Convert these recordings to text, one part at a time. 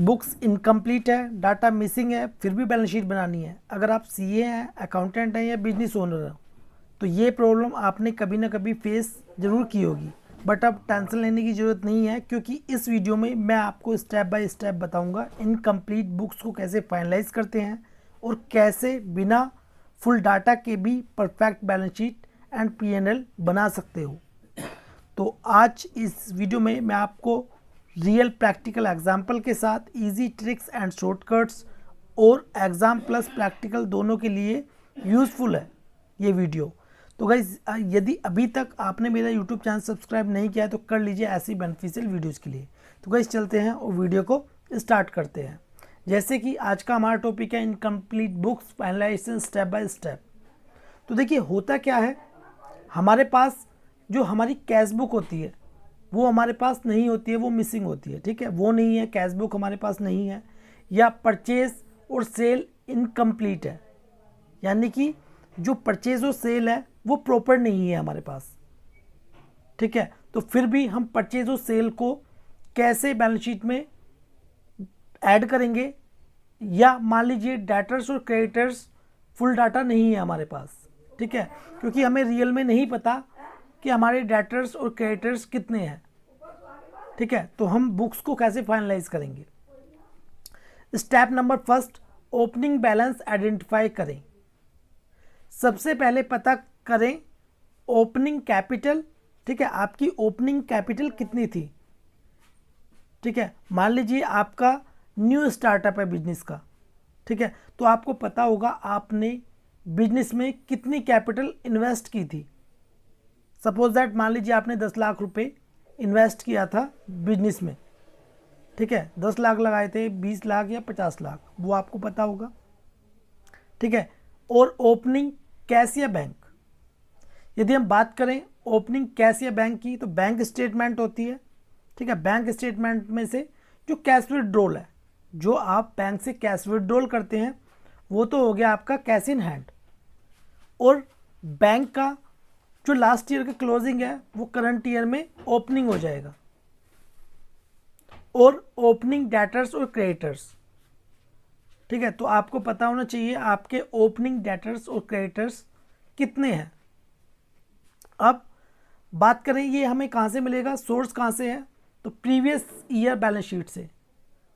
Books incomplete है, data missing है, फिर भी बैलेंस शीट बनानी है। अगर आप सीए हैं, अकाउंटेंट हैं या बिजनेस ओनर हैं तो ये प्रॉब्लम आपने कभी ना कभी फेस ज़रूर की होगी। बट अब टेंशन लेने की ज़रूरत नहीं है, क्योंकि इस वीडियो में मैं आपको स्टेप बाय स्टेप बताऊंगा इनकम्प्लीट बुक्स को कैसे फाइनलाइज करते हैं और कैसे बिना फुल डाटा के भी perfect balance sheet and PNL बना सकते हो। तो आज इस वीडियो में मैं आपको रियल प्रैक्टिकल एग्जाम्पल के साथ इजी ट्रिक्स एंड शॉर्टकट्स और एग्ज़ाम प्लस प्रैक्टिकल दोनों के लिए यूज़फुल है ये वीडियो। तो गाइज यदि अभी तक आपने मेरा यूट्यूब चैनल सब्सक्राइब नहीं किया है तो कर लीजिए ऐसी बेनिफिशियल वीडियोज़ के लिए। तो गाइज चलते हैं और वीडियो को स्टार्ट करते हैं। जैसे कि आज का हमारा टॉपिक है incomplete books finalisation step by step. तो देखिए होता क्या है, हमारे पास जो हमारी कैश बुक होती है वो हमारे पास नहीं होती है, वो मिसिंग होती है। ठीक है, वो नहीं है, कैश बुक हमारे पास नहीं है, या परचेज और सेल इनकम्प्लीट है, यानी कि जो परचेज और सेल है वो प्रॉपर नहीं है हमारे पास। ठीक है, तो फिर भी हम परचेज और सेल को कैसे बैलेंस शीट में ऐड करेंगे, या मान लीजिए डेटर्स और क्रेडिटर्स फुल डाटा नहीं है हमारे पास। ठीक है, क्योंकि हमें रियल में नहीं पता कि हमारे डेटर्स और क्रेडिटर्स कितने हैं। ठीक है, तो हम बुक्स को कैसे फाइनलाइज करेंगे। Step number first, opening balance identify करें। सबसे पहले पता करें ओपनिंग कैपिटल। ठीक है, आपकी ओपनिंग कैपिटल कितनी थी। ठीक है, मान लीजिए आपका न्यू स्टार्टअप है बिजनेस का। ठीक है, तो आपको पता होगा आपने बिजनेस में कितनी कैपिटल इन्वेस्ट की थी। सपोज दैट मान लीजिए आपने 10 लाख रुपए इन्वेस्ट किया था बिजनेस में। ठीक है, 10 लाख लगाए थे, 20 लाख या 50 लाख, वो आपको पता होगा। ठीक है, और ओपनिंग कैश या बैंक, यदि हम बात करें ओपनिंग कैश या बैंक की तो बैंक स्टेटमेंट होती है। ठीक है, बैंक स्टेटमेंट में से जो कैश विड्रॉल है, जो आप बैंक से कैश विड्रॉल करते हैं वो तो हो गया आपका कैश इन हैंड, और बैंक का जो लास्ट ईयर का क्लोजिंग है वो करंट ईयर में ओपनिंग हो जाएगा। और ओपनिंग डेटर्स और क्रेडिटर्स। ठीक है, तो आपको पता होना चाहिए आपके ओपनिंग डेटर्स और क्रेडिटर्स कितने हैं। अब बात करें ये हमें कहाँ से मिलेगा, सोर्स कहाँ से है, तो प्रीवियस ईयर बैलेंस शीट से।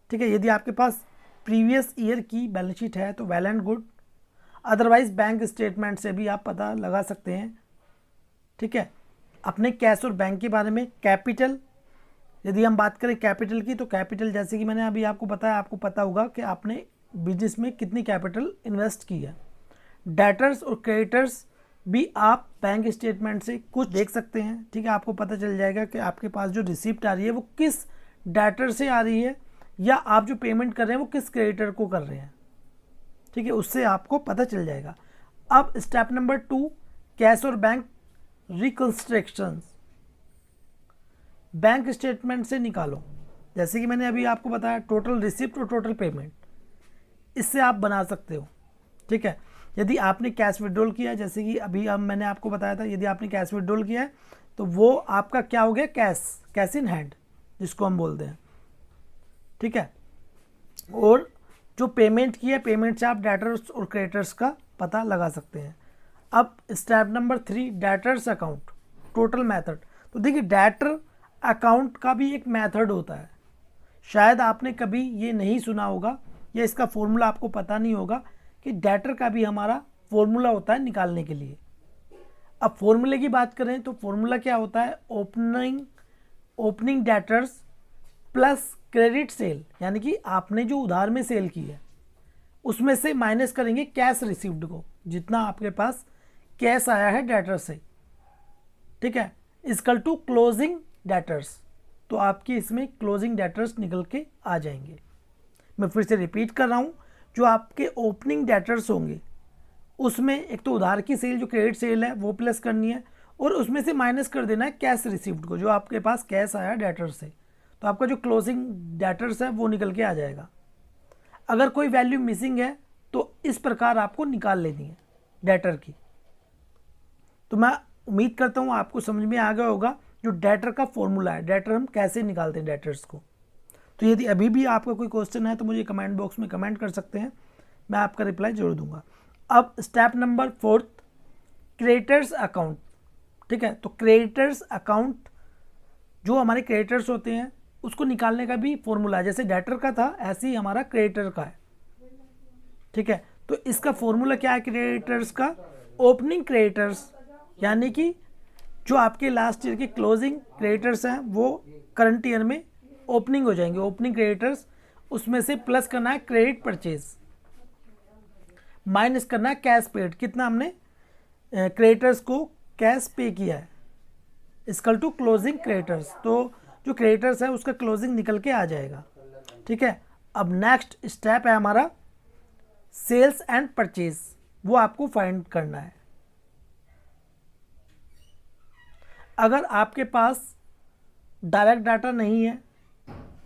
ठीक है, यदि आपके पास प्रीवियस ईयर की बैलेंस शीट है तो well and good, otherwise bank statement से भी आप पता लगा सकते हैं। ठीक है, अपने कैश और बैंक के बारे में कैपिटल, यदि हम बात करें कैपिटल की तो कैपिटल जैसे कि मैंने अभी आपको बताया, आपको पता होगा कि आपने बिजनेस में कितनी कैपिटल इन्वेस्ट की है। डेटर्स और क्रेडिटर्स भी आप बैंक स्टेटमेंट से कुछ देख सकते हैं। ठीक है, आपको पता चल जाएगा कि आपके पास जो रिसिप्ट आ रही है वो किस डेटर से आ रही है, या आप जो पेमेंट कर रहे हैं वो किस क्रेडिटर को कर रहे हैं। ठीक है, उससे आपको पता चल जाएगा। अब स्टेप नंबर 2, कैश और बैंक रिकंस्ट्रक्शंस। बैंक स्टेटमेंट से निकालो, जैसे कि मैंने अभी आपको बताया टोटल रिसिप्ट और टोटल पेमेंट, इससे आप बना सकते हो। ठीक है, यदि आपने कैश विड्रॉल किया है, जैसे कि अभी मैंने आपको बताया था, यदि आपने कैश विड्रॉल किया है तो वो आपका क्या हो गया, कैश इन हैंड जिसको हम बोलते हैं। ठीक है, और जो पेमेंट की है, पेमेंट से आप डेटर्स और क्रेडिटर्स का पता लगा सकते हैं। अब step number 3, debtors account total method. तो देखिए डेटर अकाउंट का भी एक मेथड होता है, शायद आपने कभी ये नहीं सुना होगा या इसका फॉर्मूला आपको पता नहीं होगा कि डेटर का भी हमारा फॉर्मूला होता है निकालने के लिए। अब फॉर्मूले की बात करें तो फॉर्मूला क्या होता है, opening debtors plus credit sale, यानी कि आपने जो उधार में सेल की है उसमें से माइनस करेंगे कैश रिसीव्ड को, जितना आपके पास कैश आया है डेटर से। ठीक है, इक्वल टू क्लोजिंग डेटर्स, तो आपकी इसमें क्लोजिंग डेटर्स निकल के आ जाएंगे। मैं फिर से रिपीट कर रहा हूँ, जो आपके ओपनिंग डेटर्स होंगे उसमें एक तो उधार की सेल जो क्रेडिट सेल है वो प्लस करनी है, और उसमें से माइनस कर देना है कैश रिसीव्ड को, जो आपके पास कैश आया डेटर से, तो आपका जो क्लोजिंग डेटर्स है वो निकल के आ जाएगा। अगर कोई वैल्यू मिसिंग है तो इस प्रकार आपको निकाल लेनी है डेटर की। तो मैं उम्मीद करता हूँ आपको समझ में आ गया होगा जो डेटर का फॉर्मूला है, डेटर हम कैसे निकालते हैं डेटर्स को। तो यदि अभी भी आपका कोई क्वेश्चन है तो मुझे कमेंट बॉक्स में कमेंट कर सकते हैं, मैं आपका रिप्लाई जरूर दूंगा। अब स्टेप नंबर 4, क्रिएटर्स अकाउंट। ठीक है, तो क्रिएटर्स अकाउंट जो हमारे क्रिएटर्स होते हैं उसको निकालने का भी फॉर्मूला है, जैसे डेटर का था ऐसे ही हमारा क्रिएटर का है। ठीक है, तो इसका फॉर्मूला क्या है क्रिएटर्स का? ओपनिंग क्रिएटर्स, यानी कि जो आपके लास्ट ईयर के क्लोजिंग क्रिएटर्स हैं वो करंट ईयर में ओपनिंग हो जाएंगे। ओपनिंग क्रिएटर्स, उसमें से प्लस करना है क्रेडिट परचेज, माइनस करना है कैश पेड, कितना हमने क्रिएटर्स को कैश पे किया है, इक्वल टू क्लोजिंग क्रिएटर्स। तो जो क्रिएटर्स है उसका क्लोजिंग निकल के आ जाएगा। ठीक है, अब नेक्स्ट स्टेप है हमारा सेल्स एंड परचेज, वो आपको फाइंड करना है। अगर आपके पास डायरेक्ट डाटा नहीं है,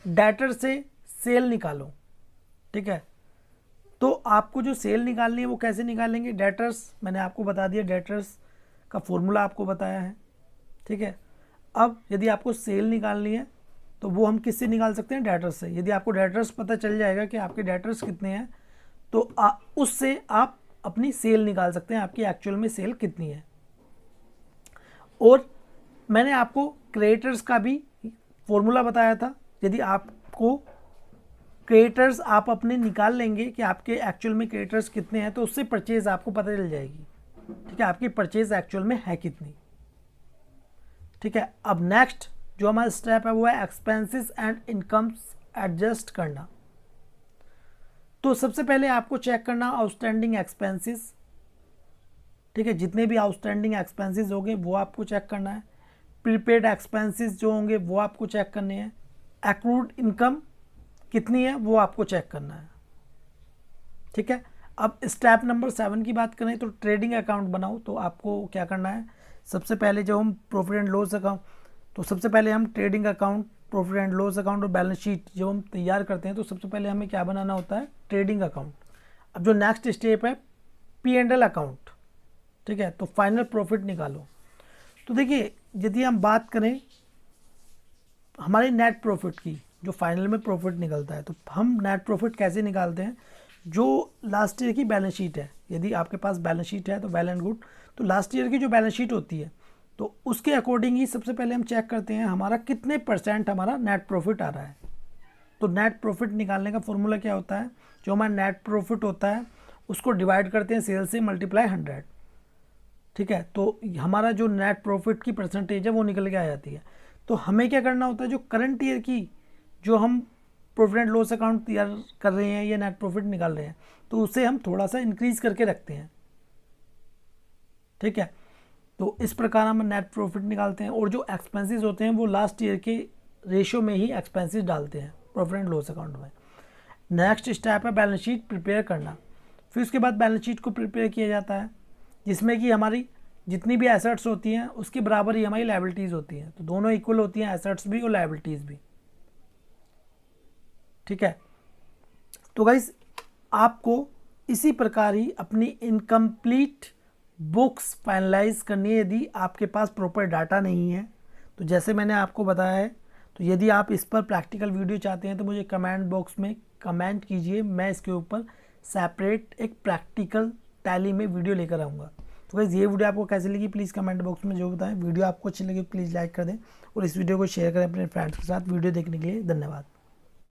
डेटर से सेल निकालो। ठीक है, तो आपको जो सेल निकालनी है वो कैसे निकालेंगे? डेटर्स, मैंने आपको बता दिया, डेटर्स का फॉर्मूला आपको बताया है। ठीक है, अब यदि आपको सेल निकालनी है तो वो हम किससे निकाल सकते हैं? डेटर्स से। यदि आपको डेटर्स पता चल जाएगा कि आपके डेटर्स कितने हैं तो उससे आप अपनी सेल निकाल सकते हैं, आपकी एक्चुअल में सेल कितनी है। और मैंने आपको क्रिएटर्स का भी फॉर्मूला बताया था। यदि आपको क्रिएटर्स आप अपने निकाल लेंगे कि आपके एक्चुअल में क्रिएटर्स कितने हैं तो उससे परचेज आपको पता चल जाएगी। ठीक है, आपकी परचेज एक्चुअल में है कितनी। ठीक है, अब नेक्स्ट जो हमारा स्टेप है वो है एक्सपेंसेस एंड इनकम्स एडजस्ट करना। तो सबसे पहले आपको चेक करना आउटस्टैंडिंग एक्सपेंसेस। ठीक है, जितने भी आउटस्टैंडिंग एक्सपेंसेस होंगे वो आपको चेक करना है। प्रीपेड एक्सपेंसेस जो होंगे वो आपको चेक करने हैं। एक्रूड इनकम कितनी है वो आपको चेक करना है। ठीक है, अब स्टेप नंबर 7 की बात करें तो ट्रेडिंग अकाउंट बनाओ। तो आपको क्या करना है? सबसे पहले जब हम प्रॉफिट एंड लॉस अकाउंट, तो सबसे पहले हम trading account, profit and loss account और बैलेंस शीट जब हम तैयार करते हैं तो सबसे पहले हमें क्या बनाना होता है? Trading account. अब जो नेक्स्ट स्टेप है P&L अकाउंट। ठीक है, तो फाइनल प्रॉफिट निकालो। तो देखिए, यदि हम बात करें हमारे नेट प्रॉफिट की, जो फाइनल में प्रॉफिट निकलता है, तो हम नेट प्रॉफिट कैसे निकालते हैं? जो लास्ट ईयर की बैलेंस शीट है, यदि आपके पास बैलेंस शीट है तो वेल एंड गुड। तो लास्ट ईयर की जो बैलेंस शीट होती है तो उसके अकॉर्डिंग ही सबसे पहले हम चेक करते हैं हमारा कितने % हमारा नेट प्रॉफिट आ रहा है। तो नेट प्रॉफिट निकालने का फॉर्मूला क्या होता है? जो हमारा नेट प्रॉफिट होता है उसको डिवाइड करते हैं सेल से, मल्टीप्लाई 100। ठीक है, तो हमारा जो नेट प्रॉफिट की परसेंटेज है वो निकल के आ जाती है। तो हमें क्या करना होता है? जो करंट ईयर की जो हम प्रॉफिट एंड लॉस अकाउंट तैयार कर रहे हैं या नेट प्रॉफिट निकाल रहे हैं तो उसे हम थोड़ा सा इंक्रीज करके रखते हैं। ठीक है, तो इस प्रकार हम नेट प्रॉफिट निकालते हैं। और जो एक्सपेंसेस होते हैं वो लास्ट ईयर के रेशियो में ही एक्सपेंसेस डालते हैं प्रॉफिट एंड लॉस अकाउंट में। नेक्स्ट स्टेप है बैलेंस शीट प्रिपेयर करना। फिर उसके बाद बैलेंस शीट को प्रिपेयर किया जाता है जिसमें कि हमारी जितनी भी एसेट्स होती हैं उसके बराबर ही हमारी लायबिलिटीज़ होती हैं। तो दोनों इक्वल होती हैं, एसेट्स भी और लायबिलिटीज़ भी। ठीक है, तो गाइस आपको इसी प्रकार ही अपनी इनकम्प्लीट बुक्स फाइनलाइज करनी है यदि आपके पास प्रॉपर डाटा नहीं है। तो जैसे मैंने आपको बताया है, तो यदि आप इस पर प्रैक्टिकल वीडियो चाहते हैं तो मुझे कमेंट बॉक्स में कमेंट कीजिए, मैं इसके ऊपर सेपरेट एक प्रैक्टिकल टैली में वीडियो लेकर आऊँगा। तो गाइस ये वीडियो आपको कैसी लगी प्लीज़ कमेंट बॉक्स में जो बताएं। वीडियो आपको अच्छी लगी प्लीज़ लाइक कर दें और इस वीडियो को शेयर करें अपने फ्रेंड्स के साथ। वीडियो देखने के लिए धन्यवाद।